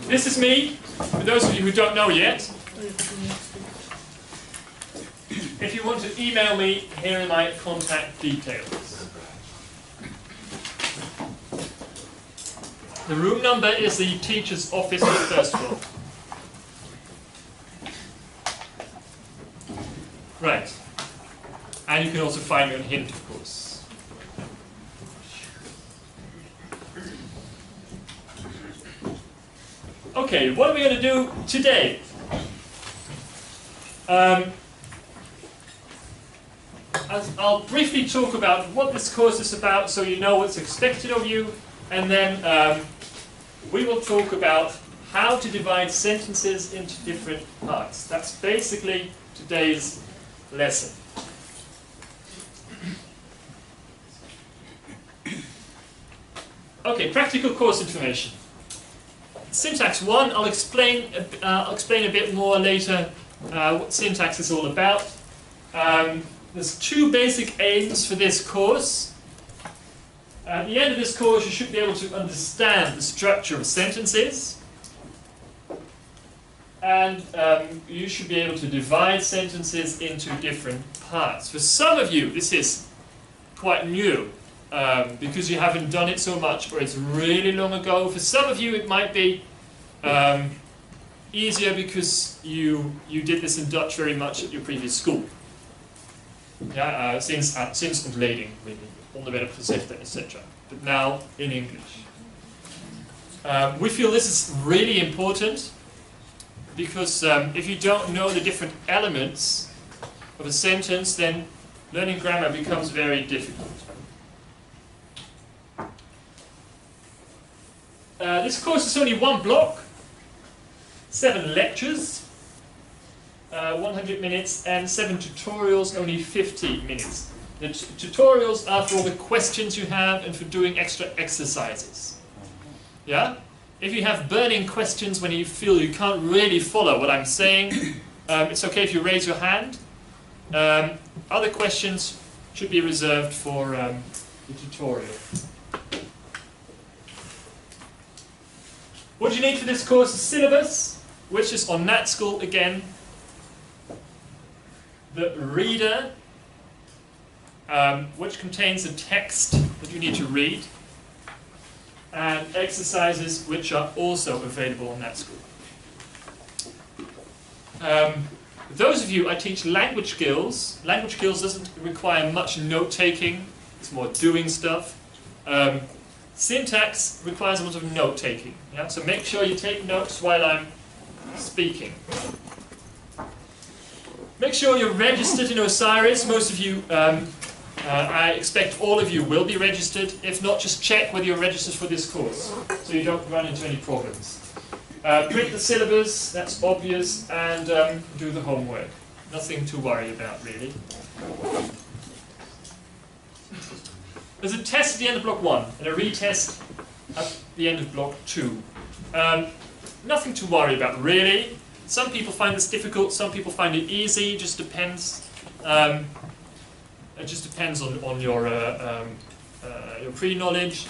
This is me, for those of you who don't know yet. If you want to email me, here are my contact details. The room number is the teacher's office on the first floor. Right. And you can also find me on Hint, of course. Okay, what are we going to do today? I'll briefly talk about what this course is about so you know what's expected of you, and then we will talk about how to divide sentences into different parts. That's basically today's lesson. Okay, practical course information. Syntax 1, I'll explain a bit more later what syntax is all about. There's two basic aims for this course. At the end of this course, you should be able to understand the structure of sentences. And you should be able to divide sentences into different parts. For some of you, this is quite new, because you haven't done it so much, or it's really long ago. For some of you, it might be easier because you did this in Dutch very much at your previous school. Ja, sinds ontleding, onderwerp gezegde, etc. But now in English. We feel this is really important because if you don't know the different elements of a sentence, then learning grammar becomes very difficult. This course is only one block, 7 lectures, 100 minutes, and 7 tutorials, only 50 minutes. The tutorials are for all the questions you have and for doing extra exercises. Yeah? If you have burning questions when you feel you can't really follow what I'm saying, it's okay if you raise your hand. Other questions should be reserved for the tutorial. What do you need for this course? A syllabus, which is on NatSchool again. The reader, which contains a text that you need to read, and exercises which are also available on NatSchool. Those of you I teach language skills. Language skills doesn't require much note-taking, it's more doing stuff. Syntax requires a lot of note-taking, yeah? So make sure you take notes while I'm speaking. Make sure you're registered in Osiris. Most of you, I expect all of you will be registered. If not, just check whether you're registered for this course so you don't run into any problems. Print the syllabus, that's obvious, and do the homework. Nothing to worry about, really. There's a test at the end of block 1 and a retest at the end of block 2. Nothing to worry about, really. Some people find this difficult, some people find it easy. It just depends. It just depends on your pre-knowledge,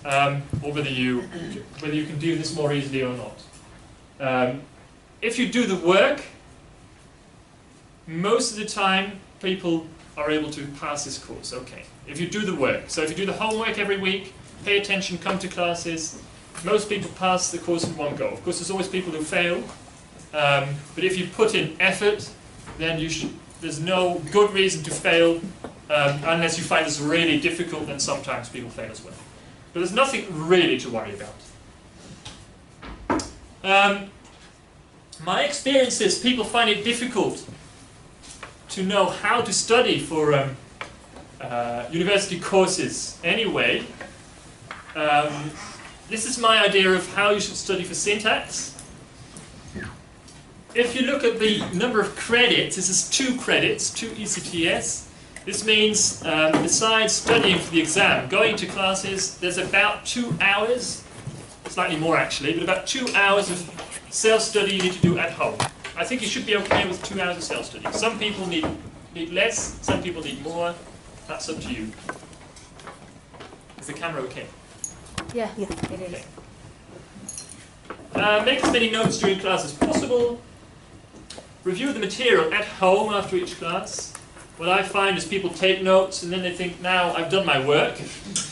or whether you can do this more easily or not. If you do the work, most of the time people are able to pass this course. Okay. If you do the work, so if you do the homework every week, pay attention, come to classes, most people pass the course in one go. Of course, there's always people who fail. But if you put in effort, then there's no good reason to fail, unless you find this really difficult, then sometimes people fail as well. But there's nothing really to worry about. My experience is people find it difficult to know how to study for university courses anyway. This is my idea of how you should study for syntax. If you look at the number of credits, this is 2 credits, 2 ECTS. This means, besides studying for the exam, going to classes, there's about 2 hours, slightly more actually, but about 2 hours of self-study you need to do at home. I think you should be okay with 2 hours of self-study. Some people need less, some people need more. That's up to you. Is the camera okay? Yeah, it is. Okay. Make as many notes during class as possible. Review the material at home after each class. What I find is people take notes and then they think, now I've done my work.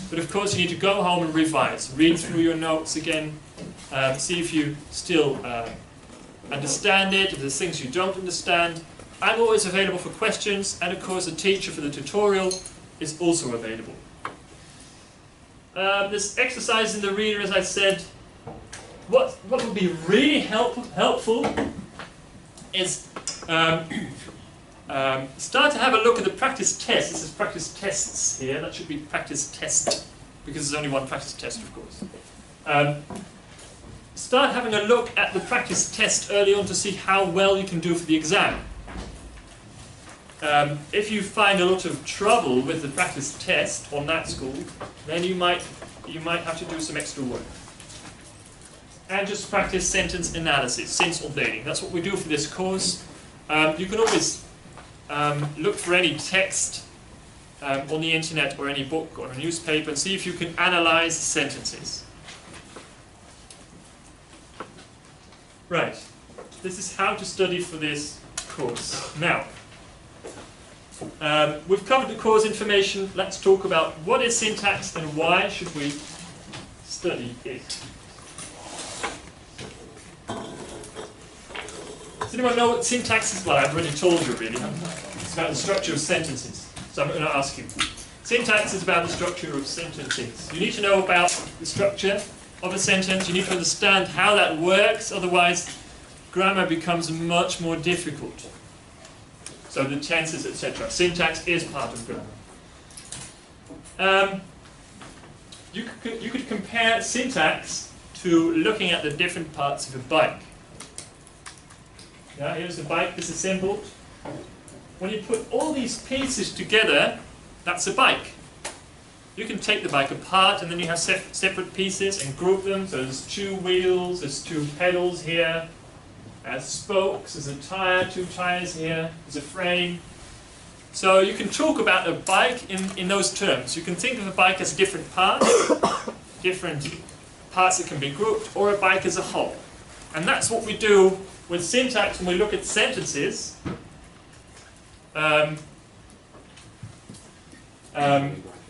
But of course you need to go home and revise. Read through your notes again. See if you still understand it, if there's things you don't understand. I'm always available for questions, and of course a teacher for the tutorial is also available. This exercise in the reader, as I said, what would be really helpful is start to have a look at the practice test. This is practice tests here. That should be practice test, because there's only one practice test, of course. Start having a look at the practice test early on to see how well you can do for the exam. If you find a lot of trouble with the practice test on that school, then you might have to do some extra work. And just practice sentence analysis, zinsopdeling. That's what we do for this course. You can always look for any text on the internet or any book or a newspaper and see if you can analyze sentences. Right, this is how to study for this course. Now, we've covered the course information. Let's talk about what is syntax and why should we study it. Does anyone know what syntax is? Well, I've already told you really. It's about the structure of sentences. So I'm going to ask you. Syntax is about the structure of sentences. You need to know about the structure of a sentence. You need to understand how that works, otherwise grammar becomes much more difficult. So the tenses, etc. Syntax is part of grammar. You could compare syntax to looking at the different parts of a bike. Yeah, here's the bike disassembled. When you put all these pieces together, that's a bike. You can take the bike apart and then you have separate pieces and group them. So there's 2 wheels, there's 2 pedals here, there's spokes, there's a tire, 2 tires here, there's a frame. So you can talk about a bike in those terms. You can think of a bike as different parts that can be grouped, or a bike as a whole. And that's what we do with syntax when we look at sentences.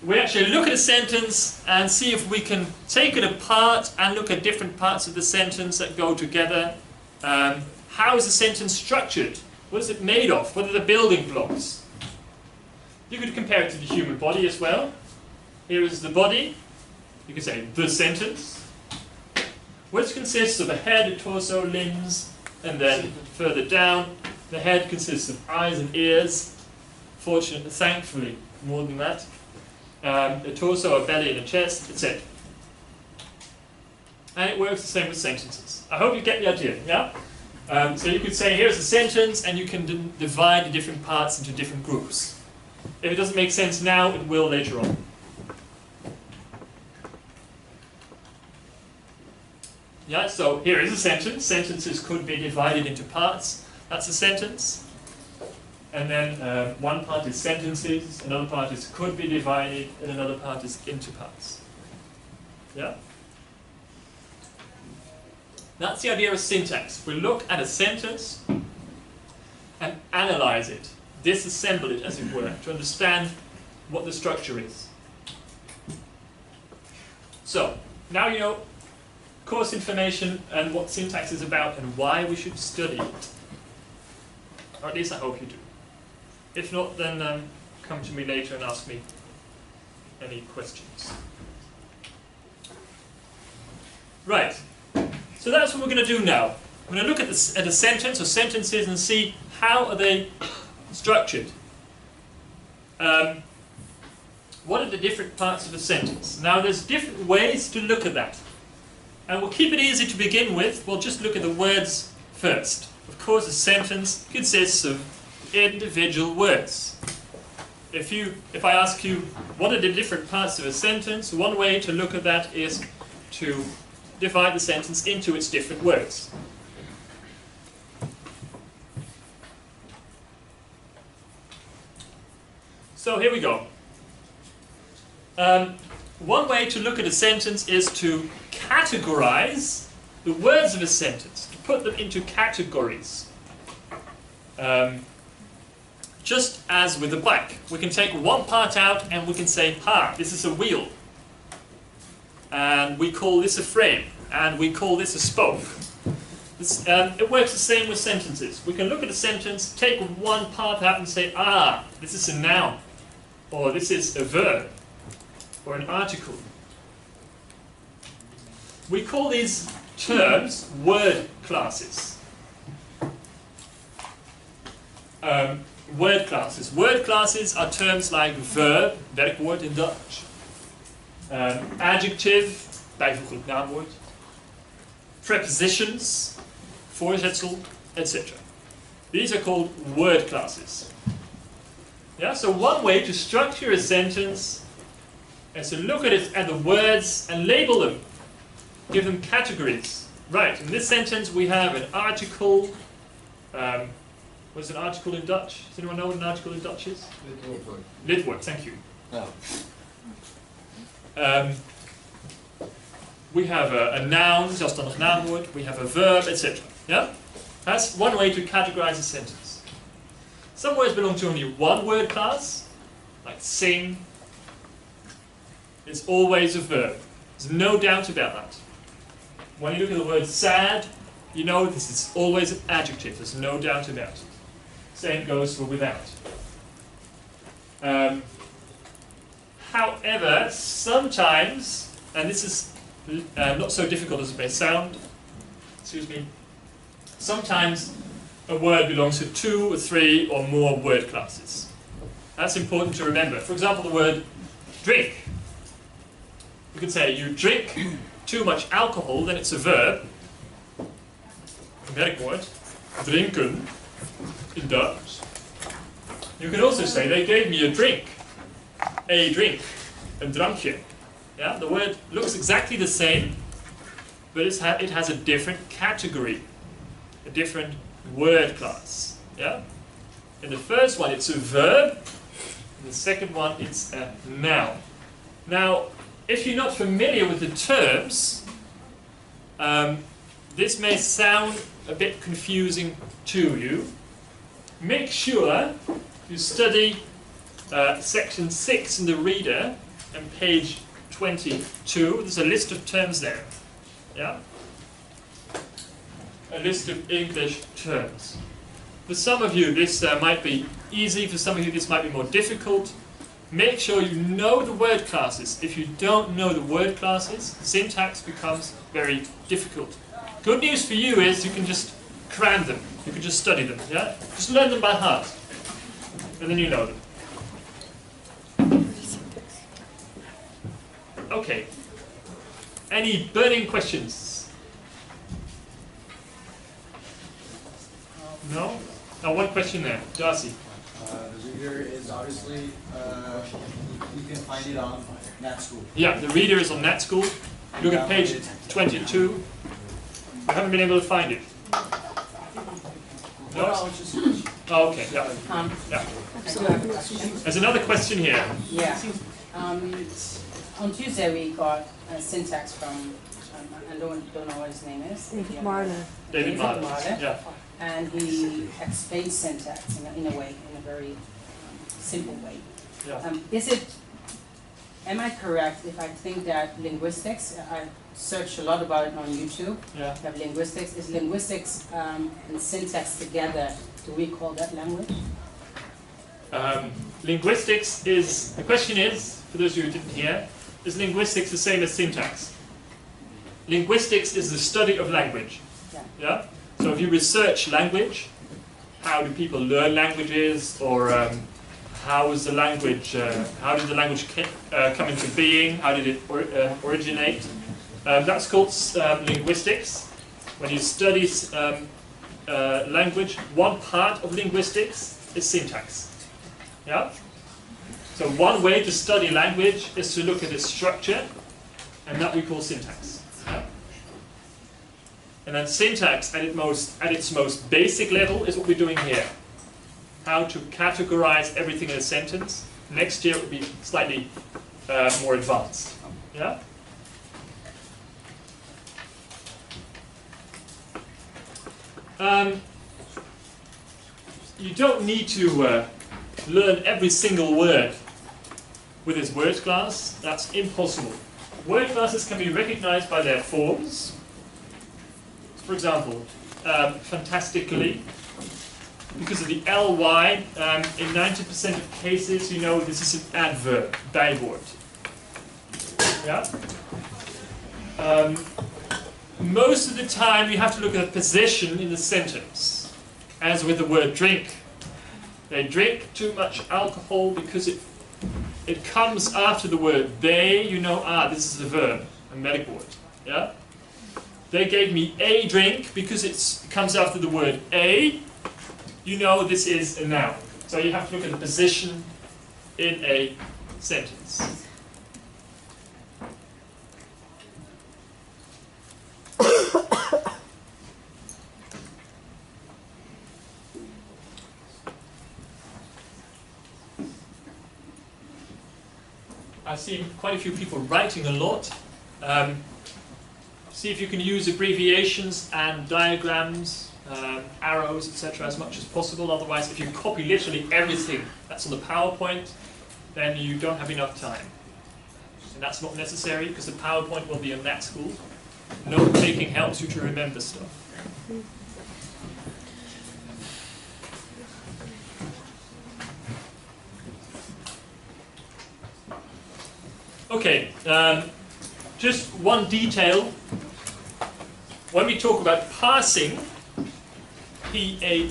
We actually look at a sentence and see if we can take it apart and look at different parts of the sentence that go together. How is the sentence structured? What is it made of? What are the building blocks? You could compare it to the human body as well. Here is the body. You could say the sentence, which consists of a head, a torso, limbs, and then further down, the head consists of eyes and ears. Fortunately, thankfully, more than that. A torso, a belly, and a chest, etc. And it works the same with sentences. I hope you get the idea, yeah? So you could say, here's a sentence, and you can divide the different parts into different groups. If it doesn't make sense now, it will later on. Yeah, so here is a sentence. Sentences could be divided into parts. That's a sentence. And then one part is sentences, another part is could be divided, and another part is into parts. Yeah? That's the idea of syntax. We look at a sentence and analyze it, disassemble it as it were, to understand what the structure is. So, now you know course information and what syntax is about and why we should study it. Or at least I hope you do. If not, then come to me later and ask me any questions. Right. So that's what we're going to do now. We're going to look at a sentence or sentences and see how are they structured. What are the different parts of a sentence? Now there's different ways to look at that. And we'll keep it easy to begin with. We'll just look at the words first. Of course, a sentence consists of individual words. If I ask you, what are the different parts of a sentence? One way to look at that is to divide the sentence into its different words. So here we go. One way to look at a sentence is to categorize the words of a sentence, to put them into categories. Just as with a bike, we can take one part out and we can say, this is a wheel. And we call this a frame. And we call this a spoke. It works the same with sentences. We can look at a sentence, take one part out and say, this is a noun. Or this is a verb. Or an article. We call these terms word classes. Word classes. Word classes are terms like verb, werkwoord in Dutch. Adjective, bijvoeglijk naamwoord. Prepositions, voorzetsel, etc. These are called word classes. Yeah, so one way to structure a sentence is to look at it at the words and label them. Give them categories. Right, in this sentence we have an article. What's an article in Dutch? Does anyone know what an article in Dutch is? Lidwoord. Lidwoord, thank you. No. We have a noun, zelfstandig naamwoord. We have a verb, etc. Yeah? That's one way to categorize a sentence. Some words belong to only one word class, like sing. It's always a verb. There's no doubt about that. When you look at the word sad, you know this is always an adjective. There's no doubt about it. Same goes for without. However, sometimes, and this is not so difficult as it may sound, excuse me, sometimes a word belongs to 2 or 3 or more word classes. That's important to remember. For example, the word drink. You could say you drink too much alcohol, then it's a verb. Werkwoord. Drinken in Dutch. You can also say they gave me a drink. A drink. Een drankje. Yeah? The word looks exactly the same, but it has a different category. A different word class. Yeah? In the first one it's a verb. In the second one it's a noun. Now, if you're not familiar with the terms, this may sound a bit confusing to you. Make sure you study section 6 in the reader and page 22. There's a list of terms there. Yeah? A list of English terms. For some of you this might be easy, for some of you this might be more difficult. Make sure you know the word classes. If you don't know the word classes, syntax becomes very difficult. Good news for you is you can just cram them. You can just study them. Yeah? Just learn them by heart. And then you know them. Okay. Any burning questions? No? Now one question there. Darcy. The reader is obviously, you can find it on NatSchool. Yeah, the reader is on NatSchool. Look at page 22. I haven't been able to find it. No? Oh, okay, yeah. Yeah. I do have a question. There's another question here. Yeah. On Tuesday we got a syntax from, I don't know what his name is. David Marler. David Marler. Yeah. And he explains syntax in a way, in a very simple way. Yeah. Am I correct if I think that linguistics, I searched a lot about it on YouTube, Yeah. have linguistics, is linguistics and syntax together, do we call that language? Linguistics is, the question is, for those of you who didn't hear, is linguistics the same as syntax? Linguistics is the study of language. Yeah. Yeah? So if you research language, how do people learn languages, or how did the language come into being, how did it originate? That's called linguistics. When you study language, one part of linguistics is syntax. Yeah? So one way to study language is to look at its structure, and that we call syntax. Yeah? And then syntax at its most basic level is what we're doing here. How to categorize everything in a sentence. Next year it will be slightly more advanced. Yeah? You don't need to learn every single word with this word class. That's impossible. Word classes can be recognized by their forms. For example, fantastically, because of the ly, in 90% of cases, you know this is an adverb, bijwoord. Yeah? Most of the time you have to look at the position in the sentence, as with the word drink. They drink too much alcohol because it comes after the word they, you know, this is a verb, a werkwoord. Yeah? They gave me a drink because it comes after the word a, you know this is a noun. So you have to look at the position in a sentence. I see quite a few people writing a lot. See if you can use abbreviations and diagrams, arrows, etc. as much as possible. Otherwise, if you copy literally everything that's on the PowerPoint, then you don't have enough time. And that's not necessary because the PowerPoint will be on that school. Note taking helps you to remember stuff. Okay, just one detail. When we talk about parsing, P-A-R-S-I-N-G,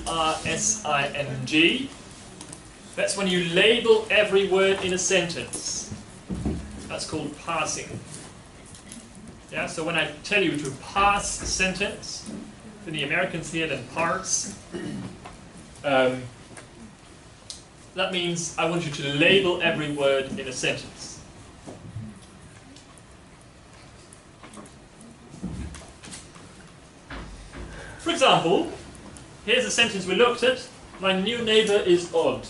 that's when you label every word in a sentence. That's called parsing. Yeah, so when I tell you to parse a sentence, then the Americans hear them parse. That means I want you to label every word in a sentence. For example, here's a sentence we looked at. My new neighbor is odd.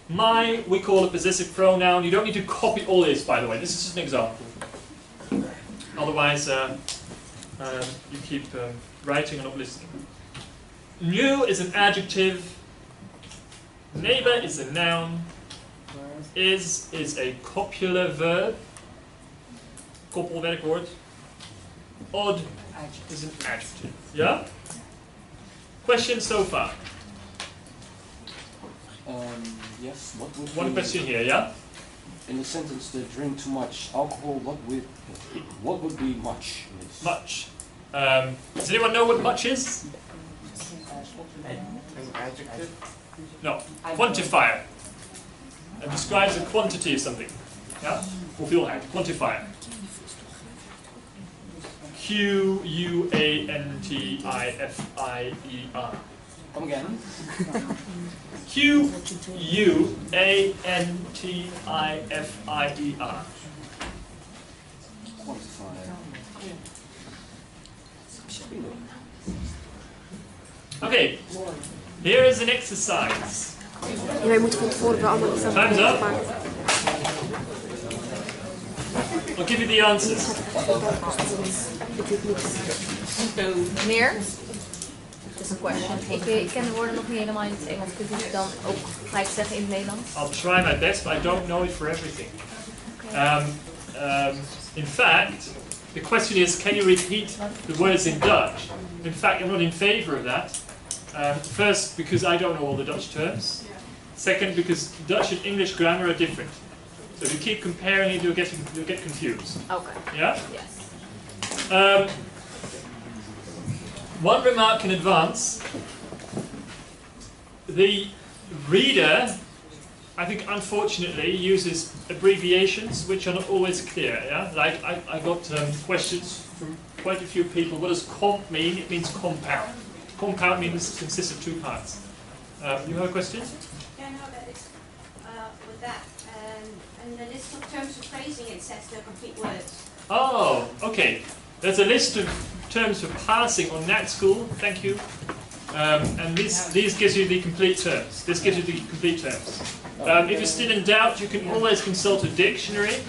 My, we call a possessive pronoun. You don't need to copy all this, by the way. This is just an example. Otherwise, you keep writing and not listening. New is an adjective. Neighbor is a noun. Is a copular verb. Koppelwerkwoord. Odd is an adjective. Yeah? Questions so far? Yes. What would One question here, yeah? In the sentence, they drink too much alcohol. What would be much? Much. Does anyone know what much is? An adjective? No. Quantifier. It describes a quantity of something. Yeah? Hoeveelheid. Quantifier. Q-U-A-N-T-I-F-I-E-R. Come again. Q-U-A-N-T-I-F-I-E-R. Quantifier. Okay, here is an exercise. Ja, wij moeten van tevoren wel allemaal iets aan Time's up. maken. I'll give you the answers. Meneer? Just a question. Ik ken de woorden nog niet helemaal in het Engels. Kunt u het dan ook gelijk zeggen in het Nederlands? I'll try my best, but I don't know it for everything. In fact, the question is, can you repeat the words in Dutch? In fact, I'm not in favor of that. First, because I don't know all the Dutch terms. Second, because Dutch and English grammar are different. So if you keep comparing it, you'll get confused. Okay. Yeah? Yes. One remark in advance. The reader, I think unfortunately, uses abbreviations which are not always clear. Yeah? Like I got questions from quite a few people. What does comp mean? It means compound. Compound means consists of two parts. You have a question? Yeah, no, that is with that. And the list of terms of phrasing, it says the complete words. Oh, okay. There's a list of terms for passing on that school. Thank you. And these gives you the complete terms. This gives you the complete terms. If you're still in doubt, you can always consult a dictionary,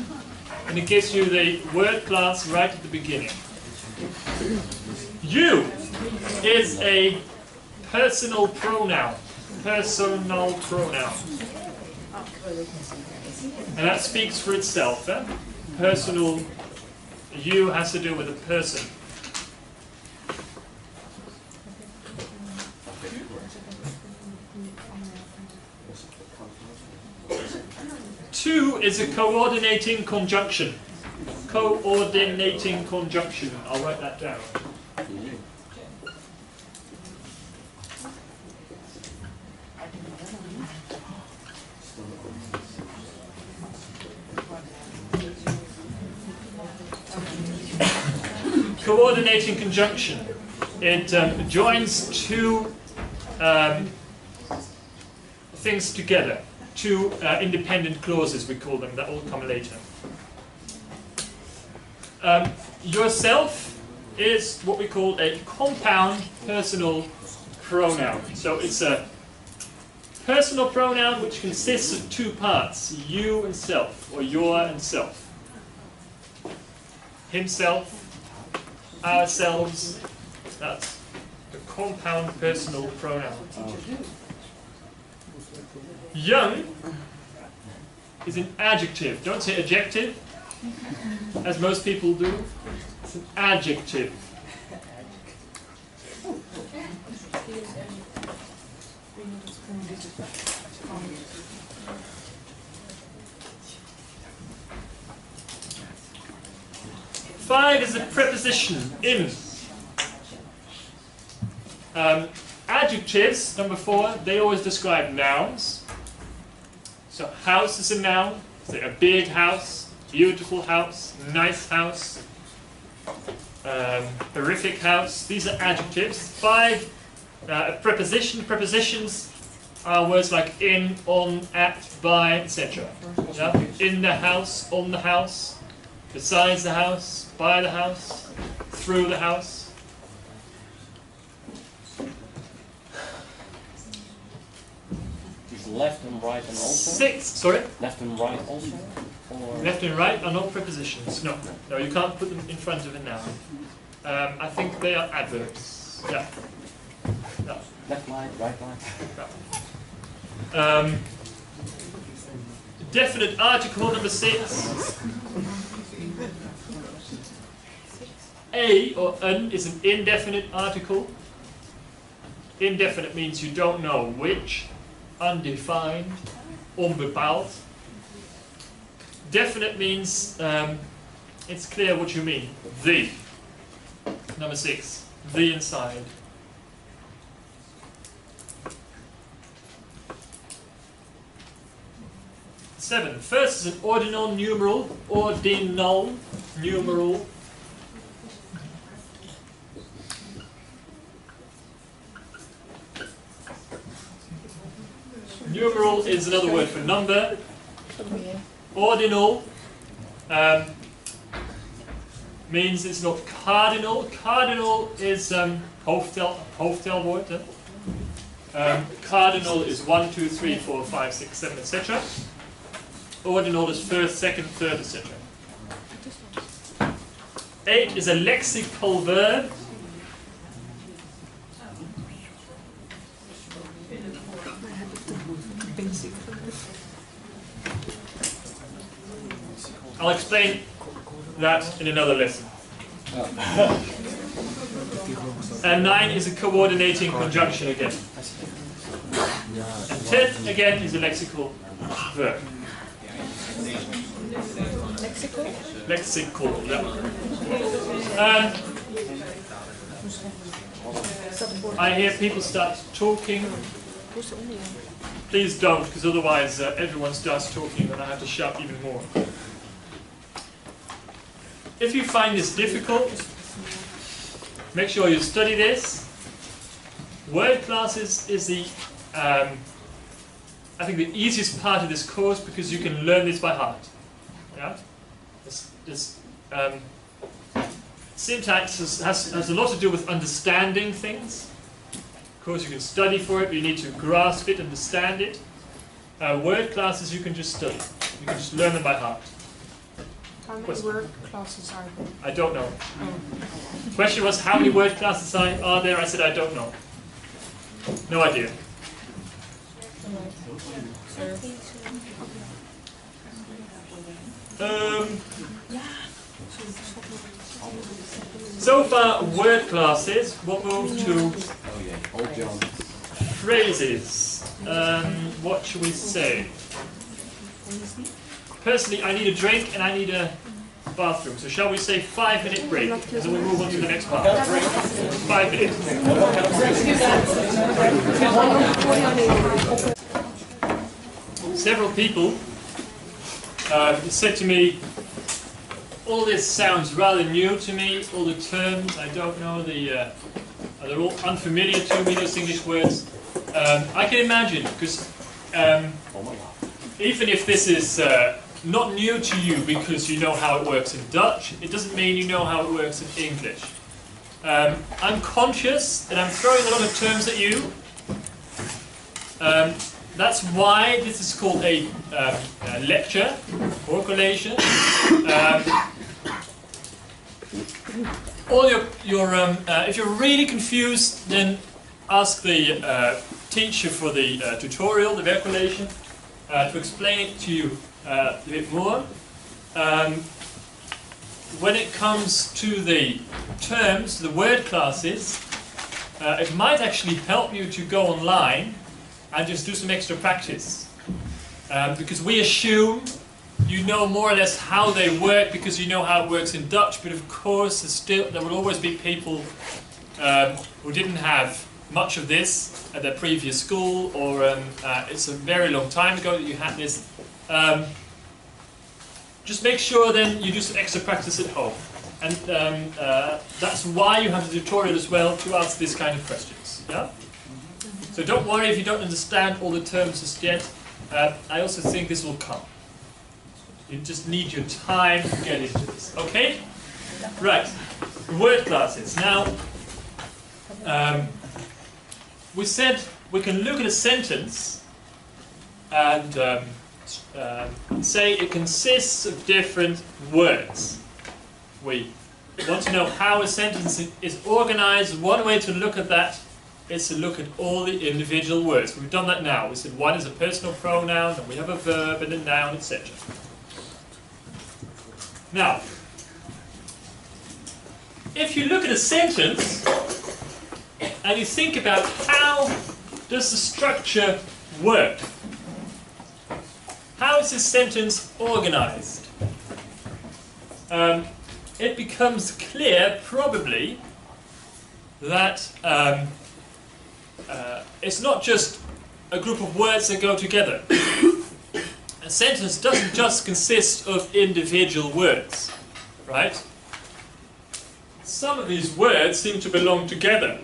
and it gives you the word class right at the beginning. You is a personal pronoun. Personal pronoun. And that speaks for itself. Eh? Personal, you has to do with a person. To is a coordinating conjunction. Coordinating conjunction. I'll write that down. Coordinating conjunction. It joins two things together. Two independent clauses, we call them. That will come later. Yourself is what we call a compound personal pronoun. So it's a personal pronoun which consists of two parts, you and self, or your and self. Himself, ourselves, that's the compound personal pronoun. Young is an adjective. Don't say adjective, as most people do. It's an adjective. Five is a preposition, in. Adjectives, number 4, they always describe nouns. So house is a noun. Say a big house, beautiful house, nice house, horrific house. These are adjectives. 5, a preposition. Prepositions are words like in, on, at, by, etc. Yeah? In the house, on the house, besides the house, by the house, through the house. Is left and right and also? 6, sorry? Left and right also? Or Left and right are not prepositions. No, no, you can't put them in front of a noun. I think they are adverbs. Yeah. No. left line, right line? Definite article number 6. A or an is an indefinite article. Indefinite means you don't know which. Undefined, onbepaald. Definite means it's clear what you mean. The. Number 6. The inside. Seven. First is an ordinal numeral. Ordinal numeral. Numeral is another word for number. Ordinal means it's not cardinal. Cardinal is hoofdtelwoord. Cardinal is 1, 2, 3, 4, 5, 6, 7, etc. Ordinal is first, second, third, etc. 8 is a lexical verb. I'll explain that in another lesson. And 9 is a coordinating conjunction again. And 10 again is a lexical verb. Lexical? Lexical, yeah. I hear people start talking. Please don't, because otherwise everyone starts talking and I have to shout even more. If you find this difficult, make sure you study this. Word classes is the, I think, the easiest part of this course because you can learn this by heart. Yeah? Syntax has a lot to do with understanding things. Of course, you can study for it, but you need to grasp it, understand it. Word classes you can just study. You can just learn them by heart. How many Question. word classes are there? I don't know. The question was how many word classes are there? I said I don't know. No idea. So far, word classes. We'll move to Oh yeah, old John. phrases. What should we say? Personally, I need a drink and I need a bathroom. So shall we say 5-minute break? And then we move on to the next part. 5 minutes. Several people said to me, all this sounds rather new to me, all the terms, I don't know, they're all unfamiliar to me, those English words. I can imagine, because even if this is not new to you because you know how it works in Dutch, it doesn't mean you know how it works in English. I'm conscious that I'm throwing a lot of terms at you. That's why this is called a lecture or collation. If you're really confused, then ask the teacher for the tutorial, the werkcollation, to explain it to you a bit more. When it comes to the terms, the word classes, it might actually help you to go online and just do some extra practice. Because we assume you know more or less how they work because you know how it works in Dutch, but of course there will always be people who didn't have much of this at their previous school, or it's a very long time ago that you had this. Just make sure then you do some extra practice at home. And that's why you have the tutorial as well, to ask this kind of questions. Yeah? So don't worry if you don't understand all the terms just yet. I also think this will come. You just need your time to get into this. Okay? Right. Word classes. Now, we said we can look at a sentence and say it consists of different words. We want to know how a sentence is organized. One way to look at that is to look at all the individual words. We've done that now. We said one is a personal pronoun, and we have a verb and a noun, etc. Now, if you look at a sentence and you think about how does the structure work, how is this sentence organized, it becomes clear probably that it's not just a group of words that go together. A sentence doesn't just consist of individual words, right? Some of these words seem to belong together.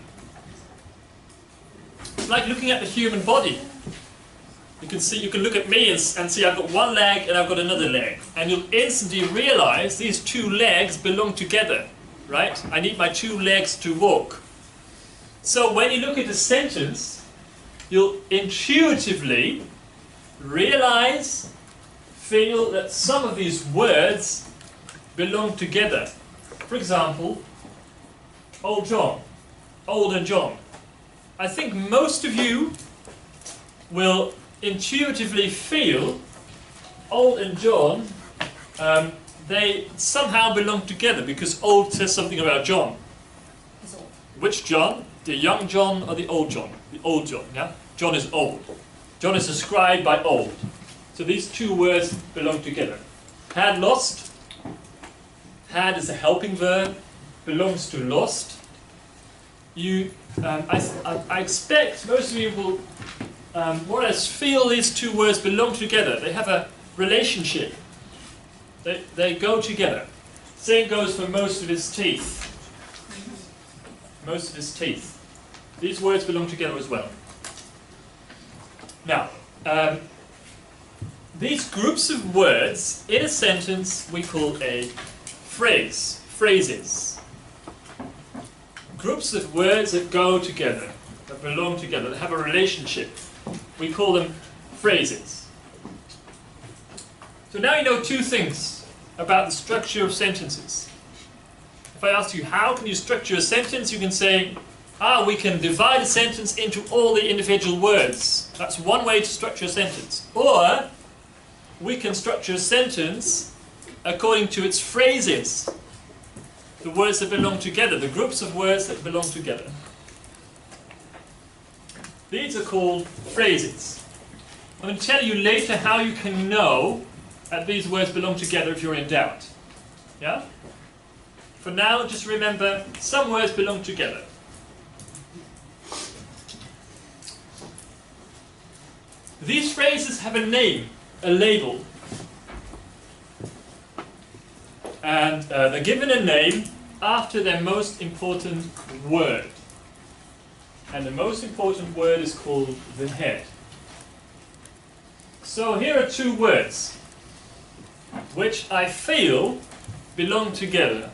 It's like looking at the human body. You can look at me and see I've got one leg and I've got another leg. And you'll instantly realize these two legs belong together, right? I need my two legs to walk. So when you look at a sentence, you'll intuitively realize, feel that some of these words belong together. For example, old John, old and John. I think most of you will intuitively feel old and John, they somehow belong together because old says something about John. Which John? The young John or the old John? The old John, yeah? John is old. John is described by old. So these two words belong together. Had lost. Had is a helping verb. Belongs to lost. I expect most of you will more or less feel these two words belong together. They have a relationship. They go together. Same goes for most of his teeth. Most of his teeth. These words belong together as well. Now, these groups of words in a sentence we call a phrase, phrases. Groups of words that go together, that belong together, that have a relationship. We call them phrases. So now you know two things. about the structure of sentences. If I ask you, how can you structure a sentence, you can say, we can divide a sentence into all the individual words. That's one way to structure a sentence. Or, we can structure a sentence according to its phrases. The words that belong together, the groups of words that belong together. These are called phrases. I'm going to tell you later how you can know that these words belong together if you're in doubt. Yeah? For now, just remember, some words belong together. These phrases have a name, a label. And they're given a name after their most important word. And the most important word is called the head. So here are two words which I feel belong together.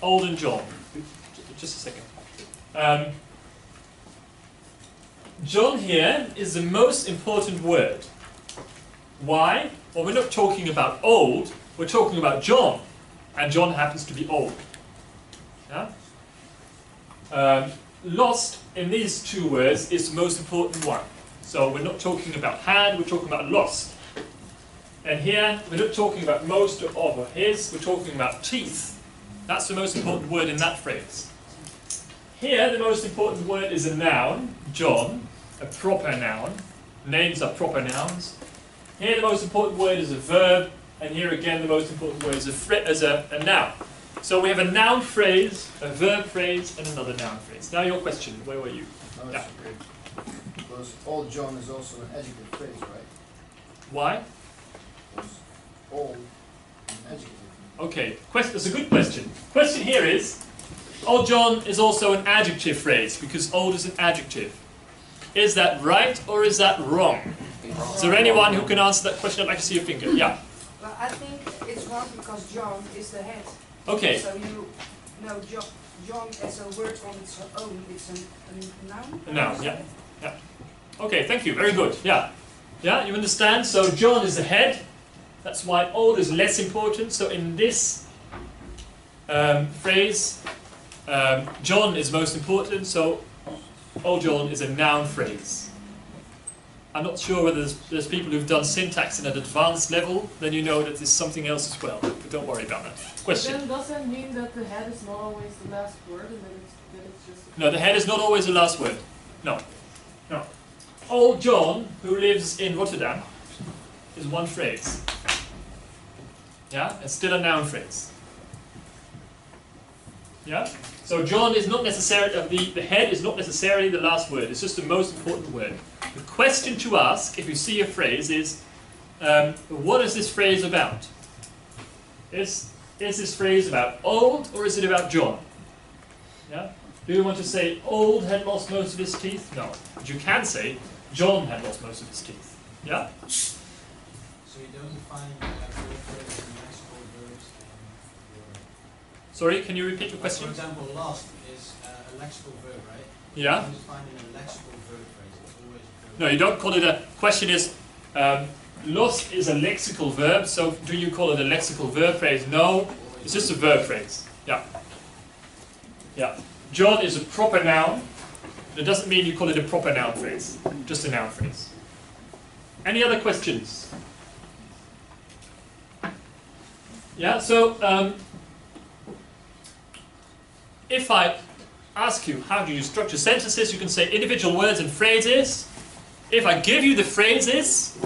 Old and John. Just a second. John here is the most important word. Why? Well, we're not talking about old, we're talking about John. And John happens to be old. Yeah? Lost in these two words is the most important one. So we're not talking about had, we're talking about lost. And here, we're not talking about most or his, we're talking about teeth. That's the most important word in that phrase. Here, the most important word is a noun, John, a proper noun. Names are proper nouns. Here, the most important word is a verb, and here again, the most important word is a noun. So we have a noun phrase, a verb phrase, and another noun phrase. Now your question, where were you? No, Yeah. because old John is also an adjective phrase, right? Why? Because old is an adjective. Okay, that's a good question. Question here is, old John is also an adjective phrase, because old is an adjective. Is that right or is that wrong? Is there anyone who can answer that question? I'd like to see your finger. Yeah. Well, I think it's wrong because John is the head. Okay. So you know John as a word on its own, it's a noun? A noun, yeah. Yeah. Okay, thank you. Very good. Yeah. Yeah, you understand? So John is the head. That's why old is less important. So in this phrase, John is most important. So old John is a noun phrase. I'm not sure whether there's people who've done syntax in an advanced level, then you know that there's something else as well. But don't worry about that. Question? Then does that mean that the head is not always the last word and that it's just... No, the head is not always the last word. No. No. Old John, who lives in Rotterdam, is one phrase. Yeah? It's still a noun phrase. Yeah? So John is not necessarily, the head is not necessarily the last word, it's just the most important word. The question to ask, if you see a phrase, is what is this phrase about? Is this phrase about old or is it about John? Yeah? Do you want to say old had lost most of his teeth? No. But you can say John had lost most of his teeth. Yeah? So you don't define verb phrases and lexical verbs and Sorry, can you repeat your for question? example, lost is a lexical verb, right? Yeah? You don't define it in a lexical verb phrase, it's always a verb. No, you don't call it a... Question is, lost is a lexical verb, so do you call it a lexical verb phrase? No, it's just a verb phrase. Yeah. Yeah. John is a proper noun. That doesn't mean you call it a proper noun phrase, just a noun phrase. Any other questions? Yeah, so if I ask you how do you structure sentences, you can say individual words and phrases. If I give you the phrases,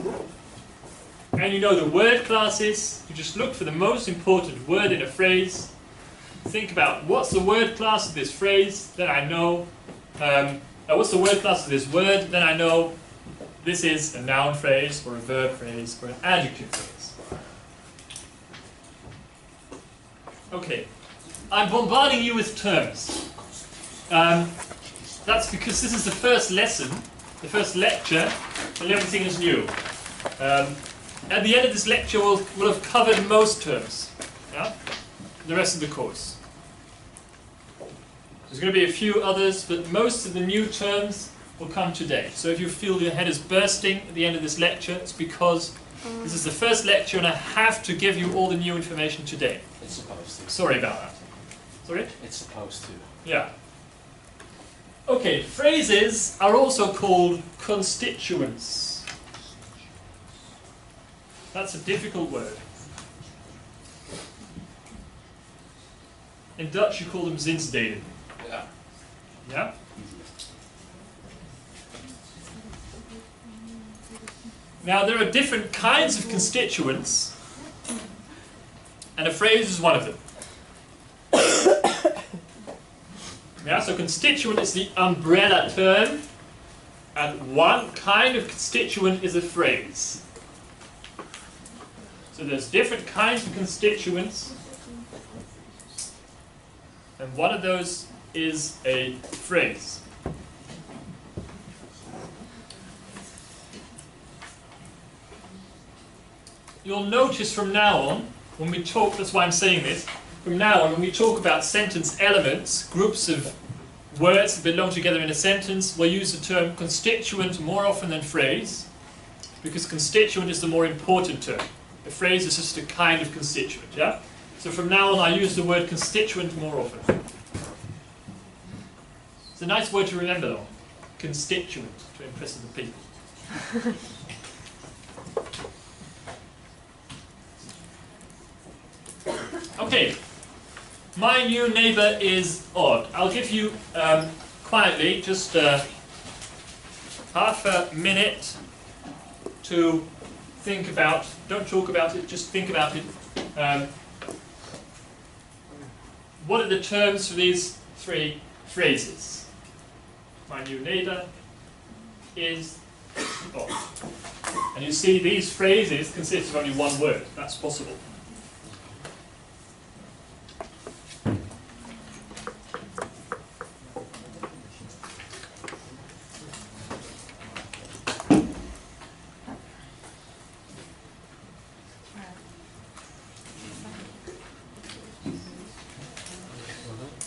and you know the word classes, you just look for the most important word in a phrase, think about what's the word class of this phrase, then I know, what's the word class of this word, then I know this is a noun phrase, or a verb phrase, or an adjective phrase. Okay, I'm bombarding you with terms. That's because this is the first lesson, the first lecture, and everything is new. At the end of this lecture, we'll have covered most terms. Yeah? The rest of the course. There's going to be a few others, but most of the new terms will come today. So if you feel your head is bursting at the end of this lecture, it's because This is the first lecture and I have to give you all the new information today. It's supposed to. Sorry about that. Sorry? It's supposed to. Yeah. Okay, phrases are also called constituents. That's a difficult word. In Dutch you call them zinsdelen. Yeah. Yeah? Now there are different kinds of constituents, and a phrase is one of them. Yeah, so constituent is the umbrella term, and one kind of constituent is a phrase. So there's different kinds of constituents, and one of those is a phrase. You'll notice from now on, when we talk, that's why I'm saying this, from now on when we talk about sentence elements, groups of words that belong together in a sentence, we'll use the term constituent more often than phrase, because constituent is the more important term. A phrase is just a kind of constituent, yeah? So from now on I use the word constituent more often. It's a nice word to remember though, constituent, to impress the people. Okay, my new neighbor is odd. I'll give you quietly just half a minute to think about, don't talk about it, just think about it. What are the terms for these three phrases? My new neighbor is odd. And you see these phrases consist of only one word. That's possible.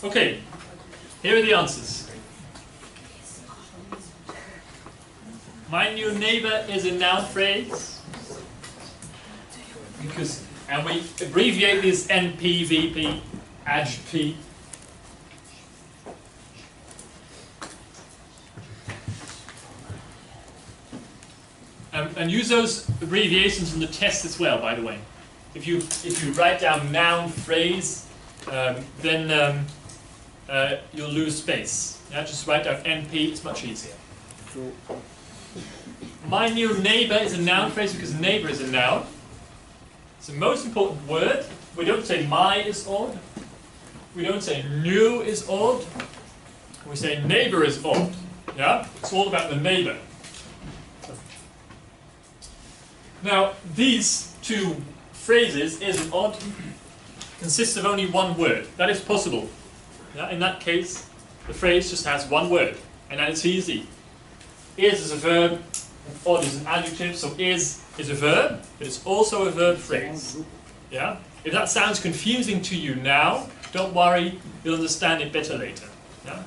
Okay, here are the answers. My new neighbor is a noun phrase, and we abbreviate this NP, VP, AdjP. And use those abbreviations in the test as well, by the way. If you write down noun phrase, then you'll lose space. Yeah, just write down NP, it's much easier. My new neighbor is a noun phrase because neighbor is a noun. It's the most important word. We don't say my is odd. We don't say new is odd. We say neighbor is odd. Yeah? It's all about the neighbor. Now, these two phrases, is and odd, consist of only one word. That is possible. Yeah? In that case, the phrase just has one word, and then it's easy. Is a verb, and odd is an adjective, so is a verb, but it's also a verb phrase. Yeah? If that sounds confusing to you now, don't worry, you'll understand it better later. Yeah?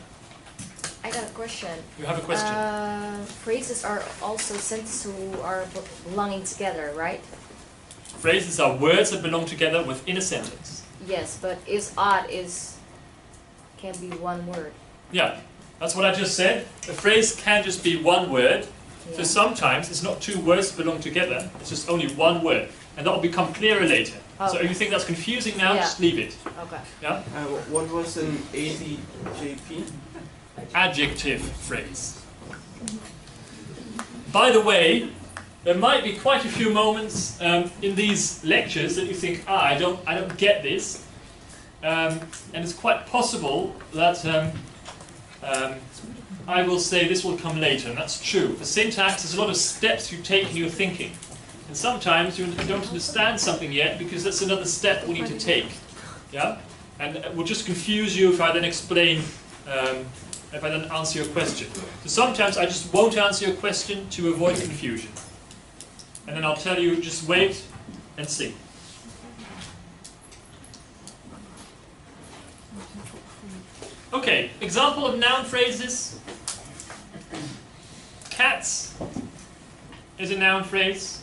I got a question. You have a question? Phrases are also sentences who are belonging together, right? Phrases are words that belong together within a sentence. Yes, but is odd can be one word. Yeah, that's what I just said. A phrase can just be one word. So Yeah. sometimes it's not two words that belong together, it's just only one word. And that will become clearer later. Oh. So if you think that's confusing now, Yeah. just leave it. Okay. Yeah? What was an ADJP? Adjective phrase. By the way, there might be quite a few moments in these lectures that you think, I don't get this. And it's quite possible that I will say this will come later, and that's true. For syntax, there's a lot of steps you take in your thinking. And sometimes you don't understand something yet because that's another step we need to take. Yeah? And it will just confuse you if I then explain, if I then answer your question. So sometimes I just won't answer your question to avoid confusion. And then I'll tell you, just wait and see. Okay, example of noun phrases. Cats is a noun phrase.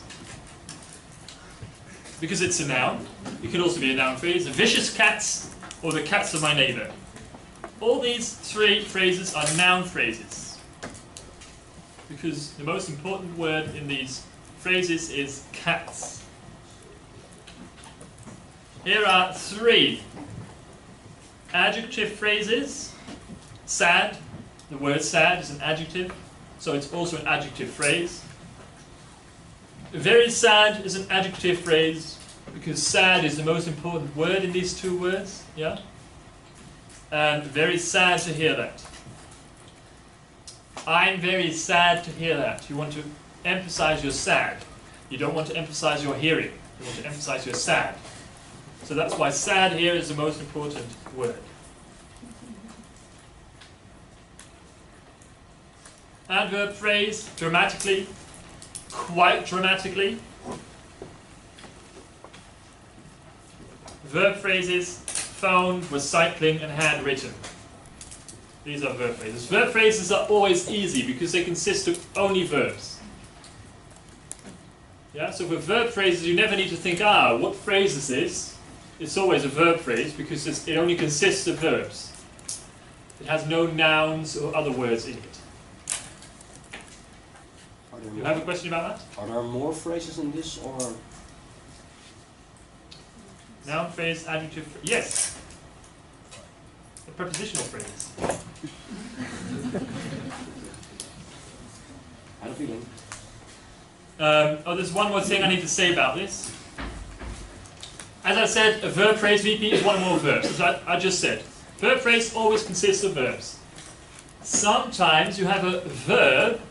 because it's a noun. It could also be a noun phrase. The vicious cats or the cats of my neighbor. All these three phrases are noun phrases because the most important word in these phrases is cats. Here are three adjective phrases. Sad, the word sad is an adjective, so it's also an adjective phrase. Very sad is an adjective phrase because sad is the most important word in these two words, yeah? And very sad to hear that. I'm very sad to hear that. You want to emphasize your sad. You don't want to emphasize your hearing. You want to emphasize your sad. So that's why sad here is the most important word. Adverb phrase, dramatically, quite dramatically. Verb phrases, phoned, was cycling, and handwritten. These are verb phrases. Verb phrases are always easy because they consist of only verbs. Yeah, so for verb phrases you never need to think, what phrase is this? It's always a verb phrase because it only consists of verbs. It has no nouns or other words in it. You have a question about that? Are there more phrases in this, or? Noun phrase, adjective phrase. Yes. A prepositional phrase. I had a feeling. There's one more thing I need to say about this. As I said, a verb phrase, VP, is one or more verbs. As I just said. Verb phrase always consists of verbs. Sometimes you have a verb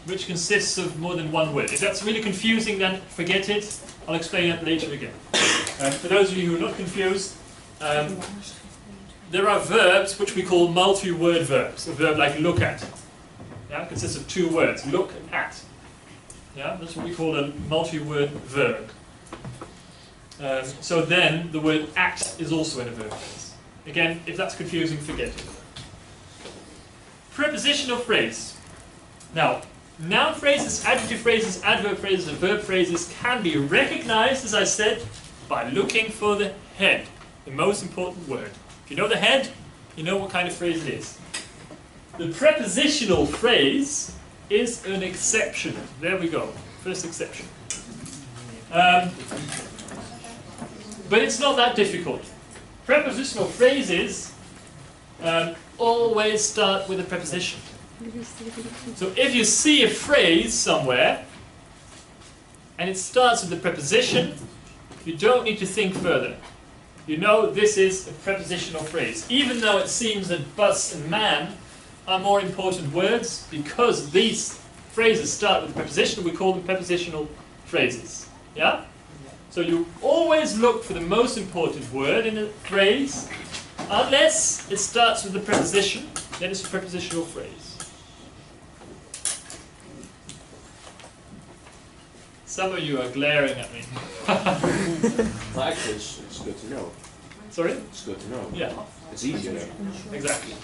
which consists of more than one word. If that's really confusing, then forget it. I'll explain it later again. For those of you who are not confused, there are verbs which we call multi-word verbs. A verb like look at. Yeah, it consists of two words, look and at. Yeah, that's what we call a multi-word verb. So then the word at is also in a verb phrase. Again, if that's confusing, forget it. Prepositional phrase. Now, noun phrases, adjective phrases, adverb phrases, and verb phrases can be recognized, as I said, by looking for the head, the most important word. If you know the head, you know what kind of phrase it is. The prepositional phrase is an exception. There we go, first exception. But it's not that difficult. Prepositional phrases always start with a preposition. So if you see a phrase somewhere and it starts with a preposition, you don't need to think further. You know this is a prepositional phrase. Even though it seems that bus and man are more important words, because these phrases start with a preposition, we call them prepositional phrases. Yeah? So you always look for the most important word in a phrase, unless it starts with a preposition, then it's a prepositional phrase. Some of you are glaring at me. Well, actually, it's good to know. Sorry? It's good to know. Yeah. It's easier then. Exactly.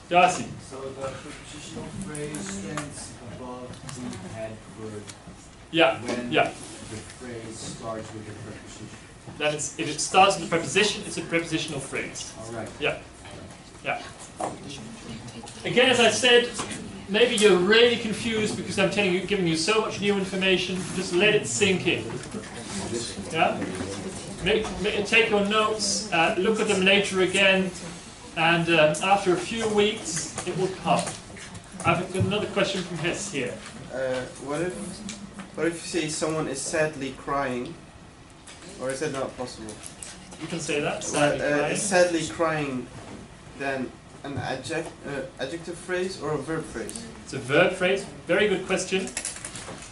Darcy. So the prepositional phrase stands above the head word Yeah. when Yeah. the phrase starts with the preposition. Then it's, if it starts with a preposition, it's a prepositional phrase. Alright. Yeah. Yeah. Again, as I said, maybe you're really confused because I'm telling you, giving you so much new information. Just let it sink in. Yeah. Take your notes. Look at them later again, and after a few weeks, it will come. I've got another question from Hess here. What if you say someone is sadly crying, or is that not possible? You can say that. Sadly crying. Is sadly crying then an adjective phrase or a verb phrase? It's a verb phrase. Very good question.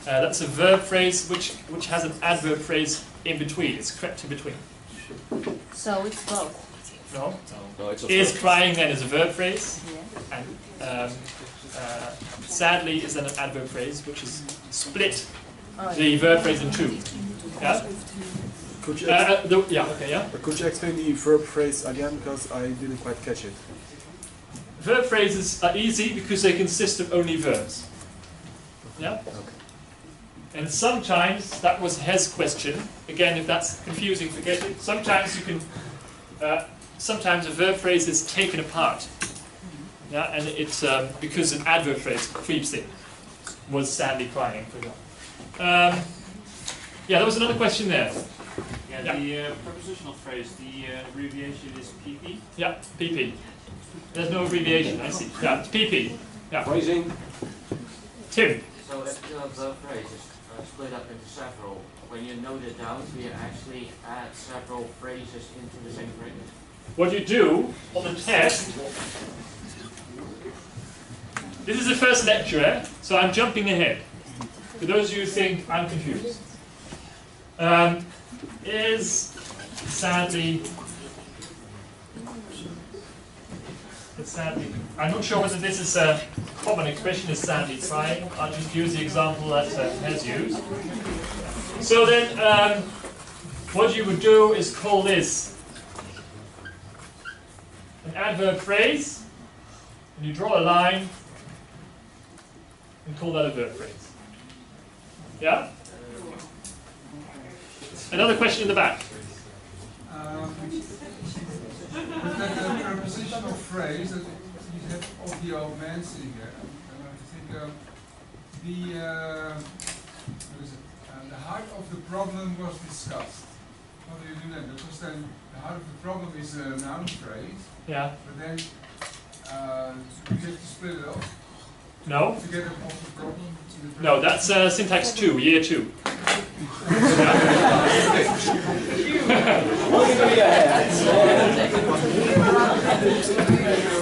That's a verb phrase which has an adverb phrase in between. It's crept in between. So it's both. No? No, it's a Is verb. crying then is a verb phrase, Yeah. and sadly is then an adverb phrase which is split Oh, the verb phrase in two. Yeah? Could you, Yeah, okay, yeah. could you explain the verb phrase again, because I didn't quite catch it? Verb phrases are easy because they consist of only verbs. Yeah? Okay. And sometimes, that was Hes' question, again if that's confusing, forget it. Sometimes you can, sometimes a verb phrase is taken apart. Yeah, and it's because an adverb phrase creeps in. Was sadly crying, for example. Yeah, there was another question there. Yeah, the prepositional phrase, the abbreviation is PP? Yeah, PP. There's no abbreviation, I see. Yeah, it's PP. Yeah. Phrasing. Tim. So if the verb phrase is split up into several, when you note it down, do you actually add several phrases into the same phrase? What you do on the test, this is the first lecture, so I'm jumping ahead. For those of you who think I'm confused. Is sadly, I'm not sure whether this is a common expression, is sadly crying. I'll just use the example that has used. So then, what you would do is call this an adverb phrase, and you draw a line and call that a verb phrase. Yeah? Another question in the back. With that prepositional phrase that you have of the old man sitting there, I think what is it? The heart of the problem was discussed. How do you do that? Because then the heart of the problem is a noun phrase. Yeah. But then you have to split it off. No. To get off the problem. No, that's syntax 2, year 2.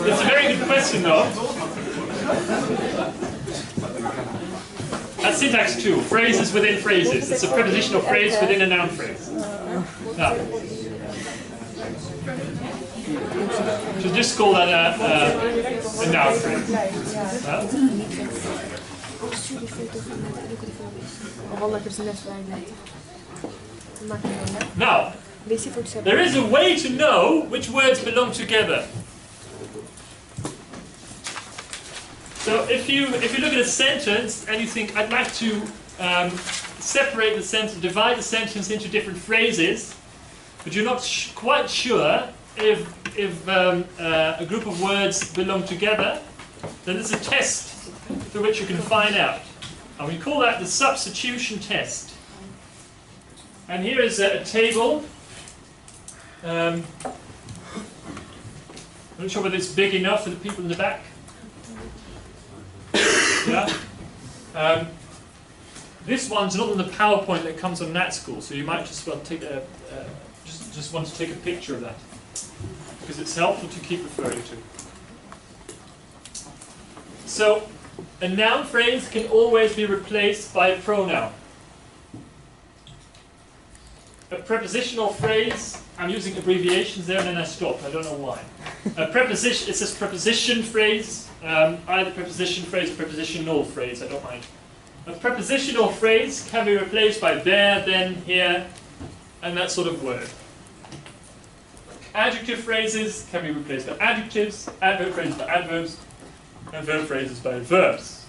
It's a very good question, though. That's syntax 2, phrases within phrases. It's a prepositional phrase within a noun phrase. Now, so just call that a noun phrase. Now, there is a way to know which words belong together. So if you look at a sentence and you think, I'd like to separate the sentence, divide the sentence into different phrases, but you're not quite sure if a group of words belong together, then there's a test through which you can find out. And we call that the substitution test. And here is a table. I'm not sure whether it's big enough for the people in the back. Yeah. This one's not on the PowerPoint that comes on Nat School, so you might just want to take just want to take a picture of that because it's helpful to keep referring to. So, a noun phrase can always be replaced by a pronoun. A prepositional phrase, I'm using abbreviations there and then I stop, I don't know why. A preposition, it says preposition phrase, either preposition phrase or prepositional phrase, I don't mind. A prepositional phrase can be replaced by there, then, here, and that sort of word. Adjective phrases can be replaced by adjectives, adverb phrases by adverbs, and verb phrases by verbs.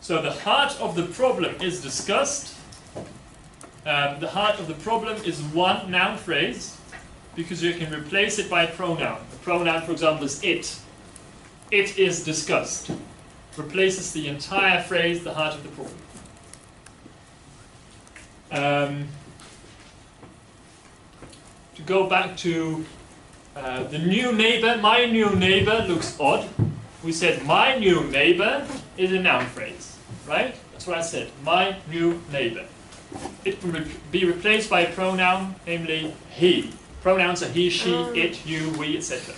So the heart of the problem is discussed. The heart of the problem is one noun phrase because you can replace it by a pronoun. The pronoun, for example, is it. It is discussed. Replaces the entire phrase, the heart of the problem. To go back to the new neighbor, my new neighbor looks odd. We said my new neighbor is a noun phrase, right? That's what I said, my new neighbor. It can be replaced by a pronoun, namely he. Pronouns are he, she, it, you, we, etc.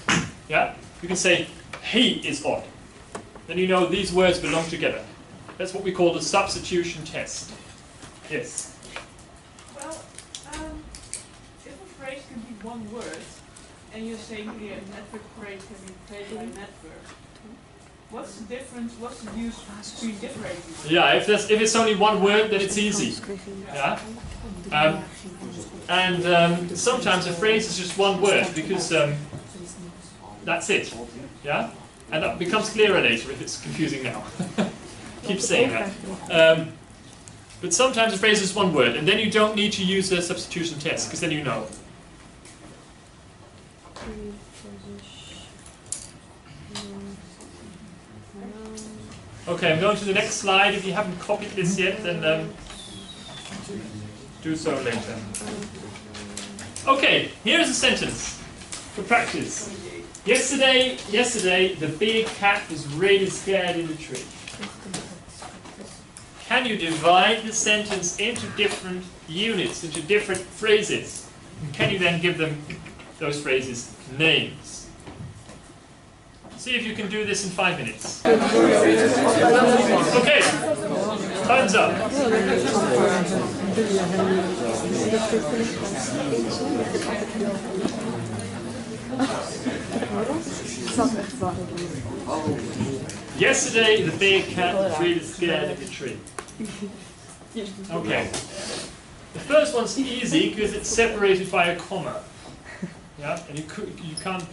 Yeah? You can say he is odd. Then you know these words belong together. That's what we call the substitution test. Yes? Well, if a phrase can be one word, and you're saying here an adverb phrase can be replaced by an adverb, what's the difference, what's the use between different phrases? Yeah, if it's only one word, then it's easy. Yeah? Sometimes a phrase is just one word because that's it. Yeah? And that becomes clearer later if it's confusing now. keep saying that. But sometimes a phrase is one word, and then you don't need to use the substitution test, because then you know. Okay, I'm going to the next slide. If you haven't copied this yet, then do so later. Okay, here's a sentence for practice. Yesterday, the big cat was really scared in the tree. Can you divide the sentence into different units, into different phrases? And can you then give them, those phrases, names? See if you can do this in 5 minutes. Okay, time's up. Yesterday, the big cat was really scared of the tree. Okay. The first one's easy because it's separated by a comma. Yeah, and you can't.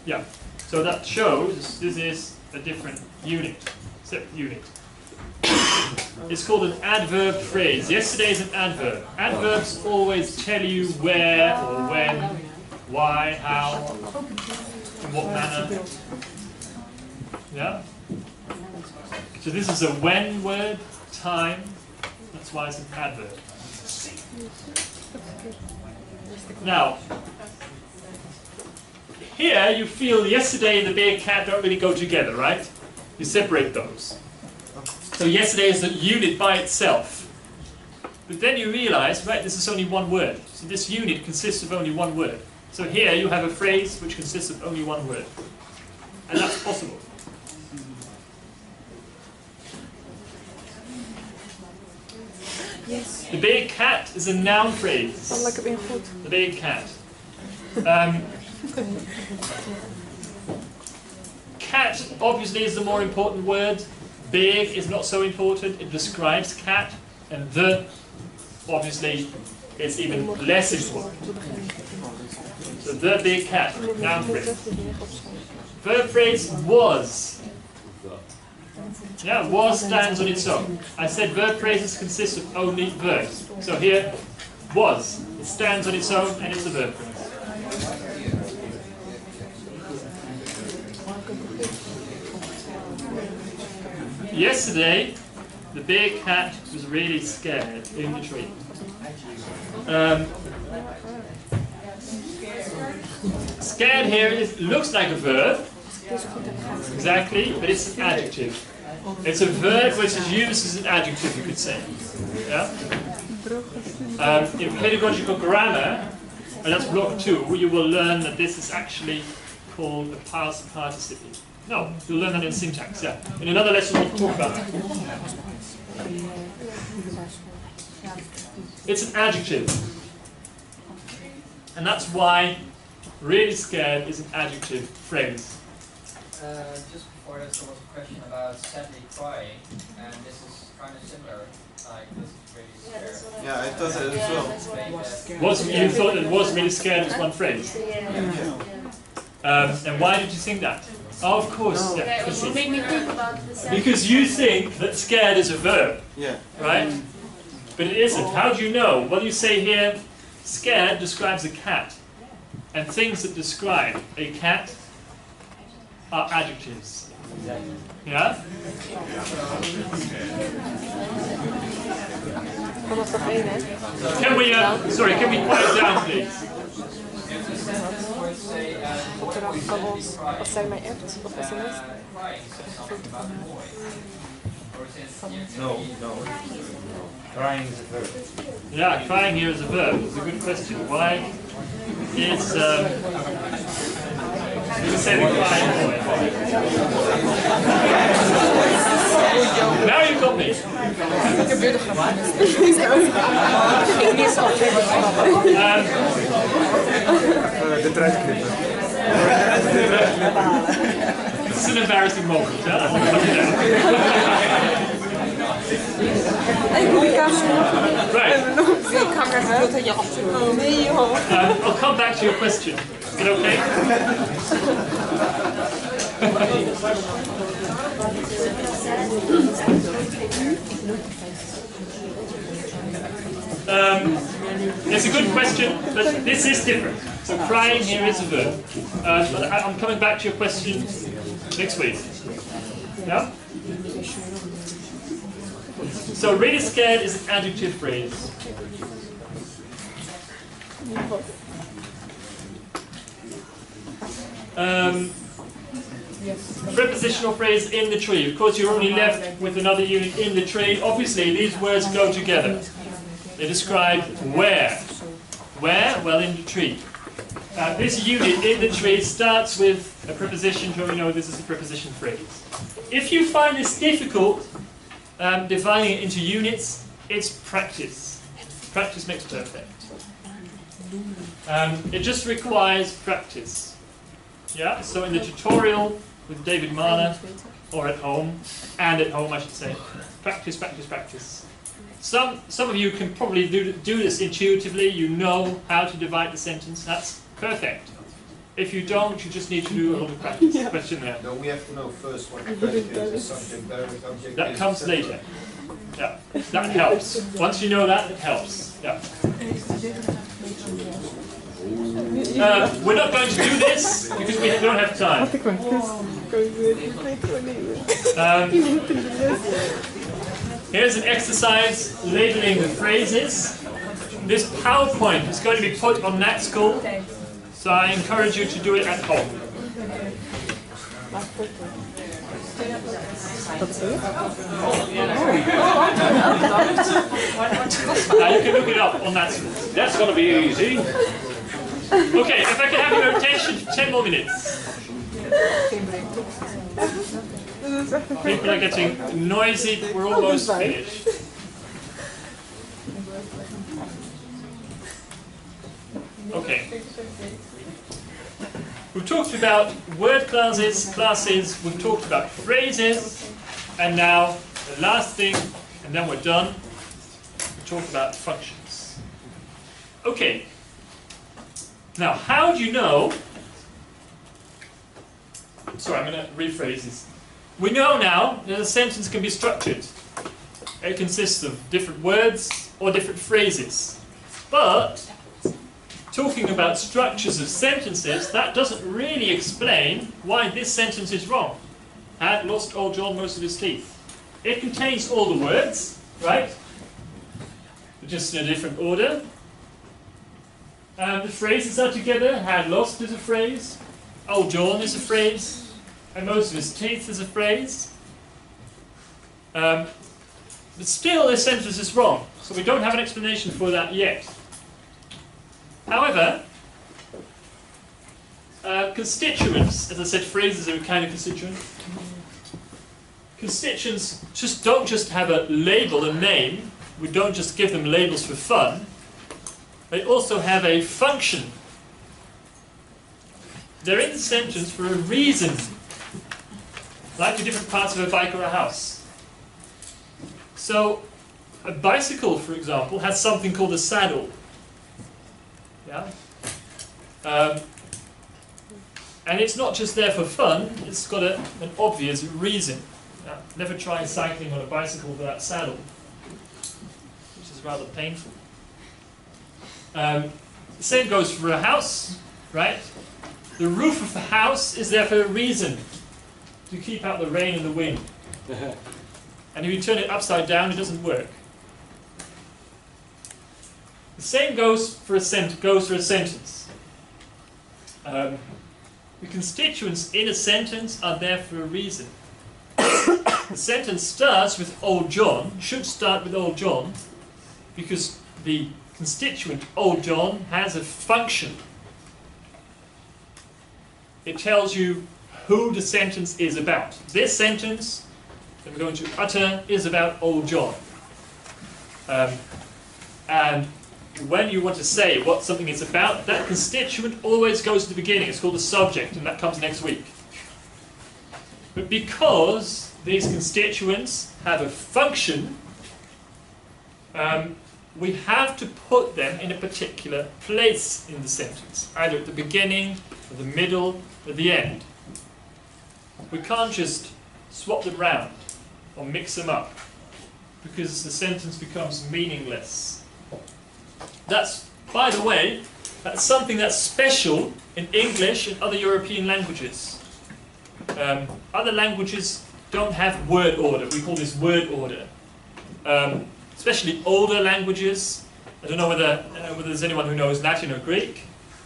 Yeah. So that shows this is a different unit, separate unit. It's called an adverb phrase. Yesterday is an adverb. Adverbs always tell you where or when, why, how, in what manner. Yeah? So this is a when word, time. That's why it's an adverb. Now, here you feel yesterday and the big cat don't really go together, right? You separate those. So yesterday is a unit by itself. But then you realize, right, this is only one word. So this unit consists of only one word. So here you have a phrase which consists of only one word. And that's possible. Yes. The big cat is a noun phrase. The big cat. Cat obviously is the more important word. Big is not so important. It describes cat. And the obviously is even less important. So the big cat, noun phrase. Verb phrase was. Yeah, was stands on its own. I said verb phrases consist of only verbs. So here, was. It stands on its own and it's a verb phrase. Yesterday, the big cat was really scared in the tree. Scared here looks like a verb. Exactly, but it's an adjective. It's a verb which is used as an adjective, you could say. Yeah? In pedagogical grammar, and that's block 2, you will learn that this is actually called a past participle. No, you'll learn that in syntax, yeah. In another lesson we'll talk about that. It's an adjective. And that's why really scared is an adjective phrase. Just before this, there was a question about sadly crying, and this is kind of similar. Like, this is really scared. Yeah, I thought that as well. You thought that was really scared was one phrase? And why did you think that? Oh, of course, yeah. Because you think that scared is a verb, right? But it isn't. How do you know? Well, you say here, scared describes a cat. And things that describe a cat are adjectives. Yeah? Can we, can we quiet down, please? Als zij mij appt op sms. No. Crying is a verb. Yeah, crying here is a verb. It's a good question. Why is you say the crying boy? Now you got me. De eruit knippen. This is an embarrassing moment, yeah? Right. I'll come back to your question. Is it okay? It's a good question, but this is different. So crying here is a verb. But I'm coming back to your question next week. Yeah? So really scared is an adjective phrase. Prepositional phrase in the tree. Of course, you're only left with another unit in the tree. Obviously, these words go together. They describe where. Where? Well, in the tree. This unit in the tree starts with a preposition, so we know this is a preposition phrase. If you find this difficult, dividing it into units, it's practice. Practice makes perfect. It just requires practice. Yeah, so in the tutorial with David Marner, or at home, and at home I should say, practice, practice, practice. Some of you can probably do this intuitively, you know how to divide the sentence, that's perfect. If you don't, you just need to do a lot of practice. Question there. No, we have to know first what the predicate is, the subject, verb, object. That comes later. Yeah, that helps. Once you know that, it helps. Yeah. We're not going to do this because we don't have time. Here's an exercise labeling the phrases. This PowerPoint is going to be put on Nat School, so I encourage you to do it at home. Now you can look it up on Nat School. That's going to be easy. Okay, if I can have your attention for 10 more minutes. People are getting noisy, we're almost finished. Okay. We've talked about word classes, we've talked about phrases, and now the last thing, and then we're done, we talk about functions. Okay. Now, how do you know? Sorry, I'm going to rephrase this. We know now that a sentence can be structured. It consists of different words or different phrases. But talking about structures of sentences, that doesn't really explain why this sentence is wrong. Had lost old John most of his teeth. It contains all the words, right? But just in a different order. The phrases are together. Had lost is a phrase. Old John is a phrase. And most of his teeth is a phrase. But still, this sentence is wrong. So we don't have an explanation for that yet. However, constituents, as I said, phrases are a kind of constituent. Constituents don't just have a label, a name. We don't just give them labels for fun. They also have a function. They're in the sentence for a reason. Like the different parts of a bike or a house. So, a bicycle, for example, has something called a saddle. Yeah? And it's not just there for fun, it's got an obvious reason. Never try cycling on a bicycle without saddle, which is rather painful. The same goes for a house, right? The roof of the house is there for a reason, to keep out the rain and the wind. And if you turn it upside down, it doesn't work. The same goes for a sentence. The constituents in a sentence are there for a reason. The sentence starts with Old John, should start with Old John, because the constituent Old John has a function. It tells you who the sentence is about. This sentence that we're going to utter is about Old John. And when you want to say what something is about, that constituent always goes to the beginning. It's called the subject, and that comes next week. But because these constituents have a function, we have to put them in a particular place in the sentence, either at the beginning, or the middle, or the end. We can't just swap them round or mix them up, because the sentence becomes meaningless. That's, by the way, that's something that's special in English and other European languages. Other languages don't have word order. We call this word order. Especially older languages. I don't know whether there's anyone who knows Latin or Greek.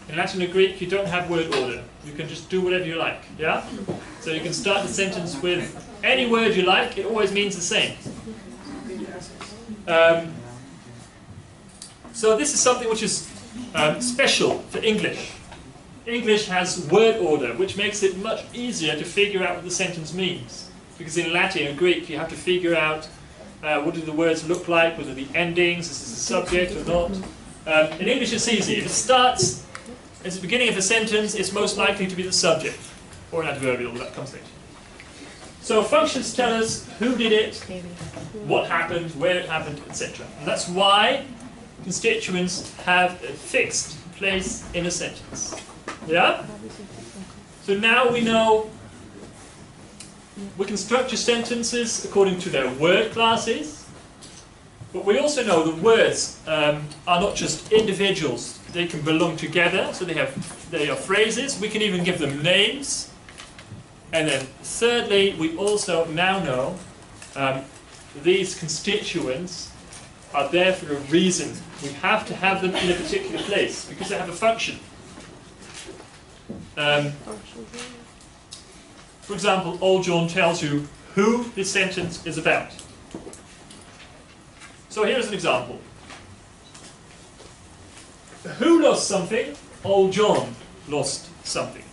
In Latin or Greek, you don't have word order. You can just do whatever you like. Yeah. So you can start the sentence with any word you like. It always means the same. So this is something which is special for English. English has word order, which makes it much easier to figure out what the sentence means. Because in Latin or Greek, you have to figure out what do the words look like, whether the endings, is this a subject or not. In English, it's easy. If it starts at the beginning of a sentence, it's most likely to be the subject, or an adverbial, that comes later. So functions tell us who did it, what happened, where it happened, etc. And that's why constituents have a fixed place in a sentence. Yeah? So now we know we can structure sentences according to their word classes, but we also know that words are not just individuals. They can belong together, so they are phrases. We can even give them names. And then thirdly, we also now know these constituents are there for a reason. We have to have them in a particular place because they have a function. For example, Old John tells you who this sentence is about. So here's an example. Who lost something? Old John lost something.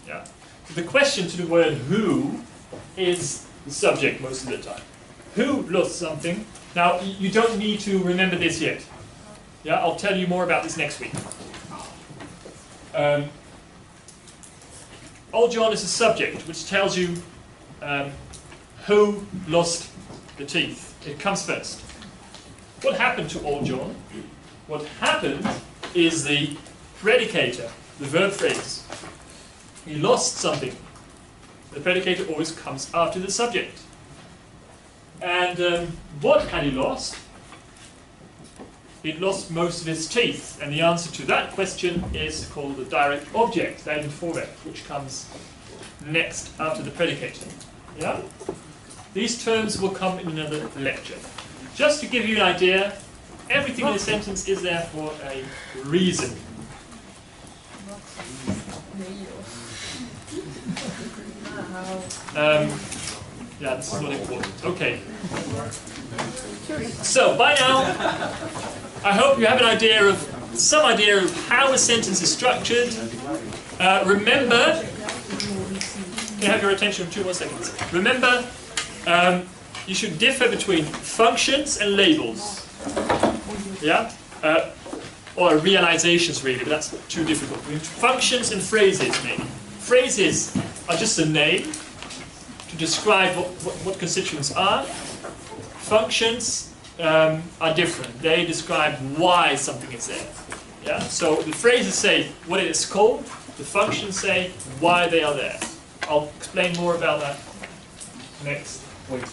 Yeah. The question to the word who is the subject most of the time. Who lost something? Now, you don't need to remember this yet. Yeah, I'll tell you more about this next week. Old John is a subject which tells you who lost the teeth. It comes first. What happened to Old John? What happened is the predicator, the verb phrase. He lost something. The predicator always comes after the subject. And what had he lost? He'd lost most of his teeth. And the answer to that question is called the direct object, David Vorwerk, which comes next after the predicator. Yeah? These terms will come in another lecture. Just to give you an idea, everything in the sentence is there for a reason. Yeah, this is not important. Okay. So, by now, I hope you have some idea of how a sentence is structured. Remember, can I have your attention for 2 more seconds? Remember, you should differ between functions and labels. Yeah? Or realizations, really, but that's too difficult. Functions and phrases, maybe. Phrases are just a name to describe what constituents are. Functions are different. They describe why something is there. Yeah? So the phrases say what it is called. The functions say why they are there. I'll explain more about that next week.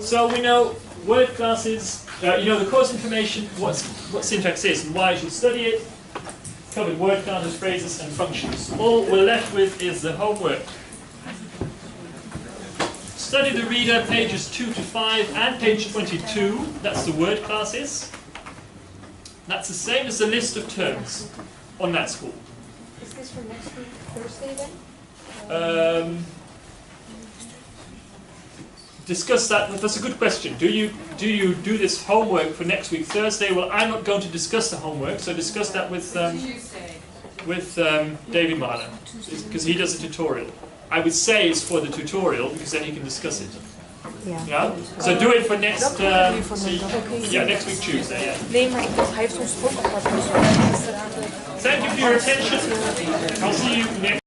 So we know word classes, you know the course information, what syntax is and why you should study it. Covered word classes, phrases and functions. All we're left with is the homework. Study the reader, pages 2 to 5 and page 22. That's the word classes. That's the same as the list of terms on that school. Is this for next week, Thursday then? Discuss that. That's a good question. Do you do this homework for next week, Thursday? Well, I'm not going to discuss the homework, so discuss that with David Mahler, because he does a tutorial. I would say it's for the tutorial because then he can discuss it. Yeah. So do it for next. Next week Tuesday. Yeah. Nee, maar hij heeft ons ook apart gezorgd. Thank you for your attention. I'll see you next.